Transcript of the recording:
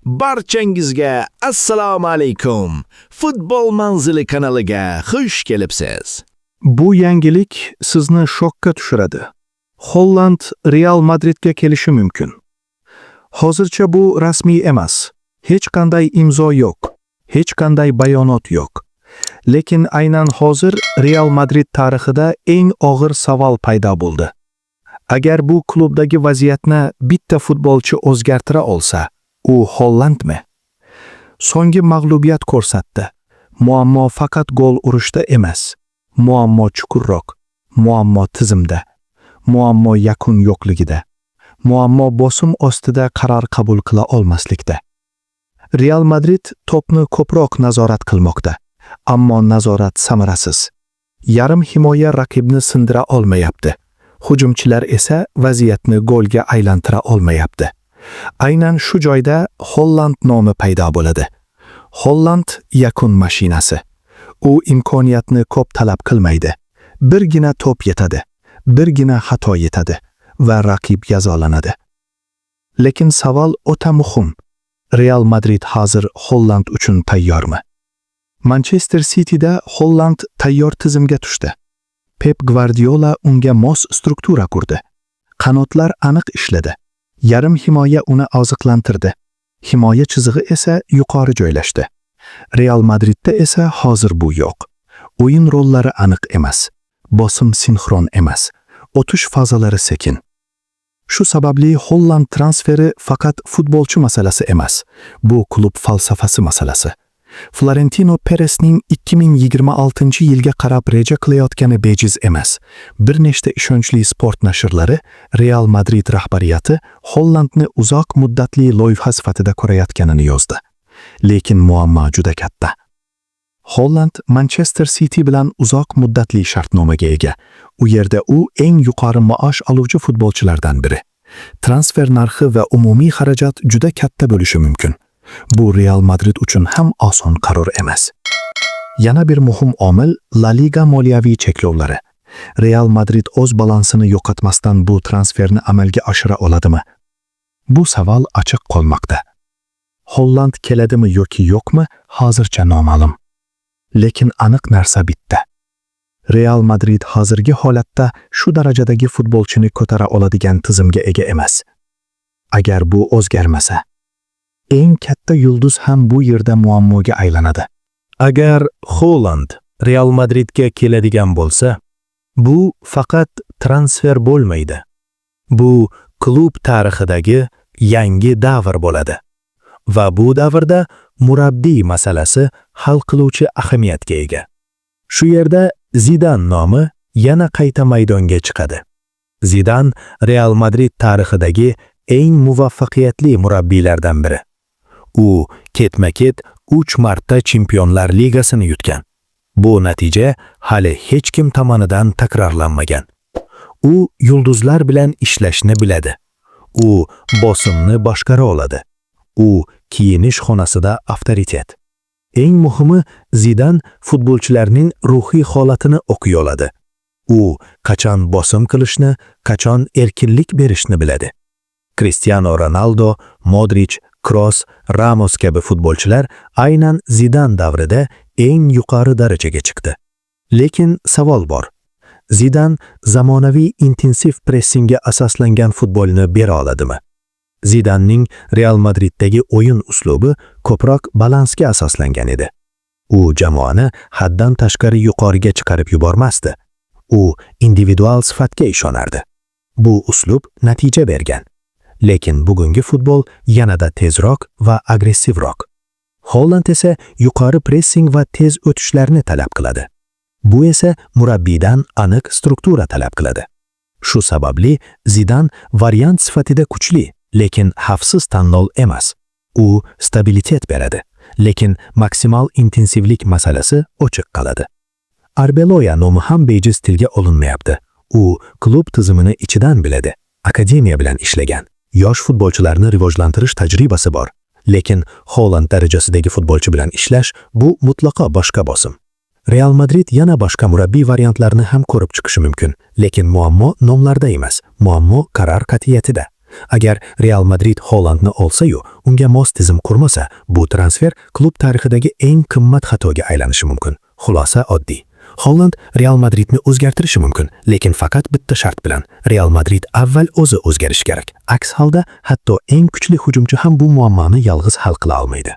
Barchangizga assalomu alaykum. Futbol manzili kanaliga xush kelibsiz. Bu yangilik sizni shokka tushiradi. Holland Real Madridga kelishi mumkin. Hozircha bu rasmiy emas. Hech qanday imzo yo'q, hech qanday bayonot yo'q. Lekin aynan hozir Real Madrid tarixida eng og'ir savol paydo bo'ldi. Agar bu klubdagi vaziyatni bitta futbolchi o'zgartira olsa, u Hollandmi? So'nggi mag'lubiyat ko'rsatdi. Muammo faqat gol urishda emas. Muammo chuqurroq. Muammo tizimda. Muammo yakun yo'qligida. Muammo bosim ostida qaror qabul qila olmaslikda. Real Madrid to'pni ko'proq nazorat qilmoqda, ammo nazorat samarasiz. Yarim himoya raqibni sindira olmayapti. Hujumchilar esa vaziyatni golga aylantira olmayapti. Aynan shu joyda Holland nomi paydo bo'ladi. Holland yakun mashinasi. U imkoniyatni ko'p talab qilmaydi. Birgina to'p yetadi, birgina xato yetadi va raqib jazolanadi. Lekin savol o'ta muhim. Real Madrid hozir Holland uchun tayyormi? Manchester Cityda Holland tayyor tizimga tushdi. Pep Guardiola unga mos struktura qurdi. Qanotlar aniq ishladi. Yarim himoya uni oziqlantirdi. Himoya chizig'i esa yuqori joylashdi. Real Madridda esa hozir bu yo'q. O'yin rollari aniq emas. Bosim sinxron emas. O'tish fazalari sekin. Shu sababli Holland transferi faqat futbolchi masalasi emas. Bu klub falsafasi masalasi. Florentino Perezning 2026-yilga qarab reja qilayotgani bejiz emas. Bir nechta ishonchli sport nashrlari Real Madrid rahbariyati Hollandni uzoq muddatli loyiha sifatida ko'rayotganini yozdi. Lekin muammo juda katta. Holland Manchester City bilan uzoq muddatli shartnomaga ega. U yerda u eng yuqori maosh oluvchi futbolchilardan biri. Transfer narxi va umumiy xarajat juda katta bo'lishi mumkin. Bu Real Madrid uchun ham oson qaror emas. Yana bir muhim omil La Liga moliyaviy cheklovlari. Real Madrid o'z balansini yo'qotmasdan bu transferni amalga oshira oladimi? Bu savol ochiq qolmoqda. Holland keladimi yoki yo'qmi, hozircha noma'lum. Lekin aniq narsa bitta. Real Madrid hozirgi holatda shu darajadagi futbolchini ko'tara oladigan tizimga ega emas. Agar bu o'zgarmasa, eng katta yulduz ham bu yerda muammoga aylanadi. Agar Holland Real Madridga keladigan bo'lsa, bu faqat transfer bo'lmaydi. Bu klub tarixidagi yangi davr bo'ladi. Va bu davrda murabbiy masalasi hal qiluvchi ahamiyatga ega. Shu yerda Zidan nomi yana qayta maydonga chiqadi. Zidan Real Madrid tarixidagi eng muvaffaqiyatli murabbiylardan biri. U ketma-ket 3 marta Chempionlar Ligasini yutgan. Bu natija hali hech kim tomonidan takrorlanmagan. U yulduzlar bilan ishlashni biladi. U bosimni boshqara oladi. U kiyinish xonasida avtoritet. Eng muhimi, Zidan futbolchilarning ruhiy holatini o'qiy oladi. U qachon bosim qilishni, qachon erkinlik berishni biladi. Cristiano Ronaldo, Modric, Kroos, Ramos kabi futbolchilar aynan Zidan davrida eng yuqori darajaga chiqdi. Lekin savol bor. Zidan zamonaviy intensiv pressingga asoslangan futbolni bera oladimi? Zidanning Real Madriddagi o'yin uslubi ko'proq balansga asoslangan edi. U jamoani haddan tashqari yuqoriga chiqarib yubormasdi. U individual sifatga ishonardi. Bu uslub natija bergan. Lekin bugungi futbol yanada tezroq va agressivroq. Holland esa yuqori pressing va tez o'tishlarni talab qiladi. Bu esa murabbiydan aniq struktura talab qiladi. Shu sababli Zidan variant sifatida kuchli, lekin xavfsiz tanlov emas. U stabilitet beradi, lekin maksimal intensivlik masalasi ochiq qoladi. Arbeloya nomi ham bejiz tilga olinmayapti. U klub tizimini ichidan biladi. Akademiya bilan ishlagan. Yosh futbolchilarni rivojlantirish tajribasi bor. Lekin Holland darajasidagi futbolchi bilan ishlash bu mutlaqo boshqa bosim. Real Madrid yana boshqa murabbiy variantlarini ham ko'rib chiqishi mumkin, lekin muammo nomlarda emas, muammo qaror qat'iyatida. Agar Real Madrid Hollandni olsa-yu, unga mos tizim qurmasa, bu transfer klub tarixidagi eng qimmat xatoga aylanishi mumkin. Xulosa oddiy. Holland Real Madridni o'zgartirishi mumkin, lekin faqat bitta shart bilan. Real Madrid avval o'zi o'zgarishi kerak. Aks holda hatto eng kuchli hujumchi ham bu muammoni yolg'iz hal qila olmaydi.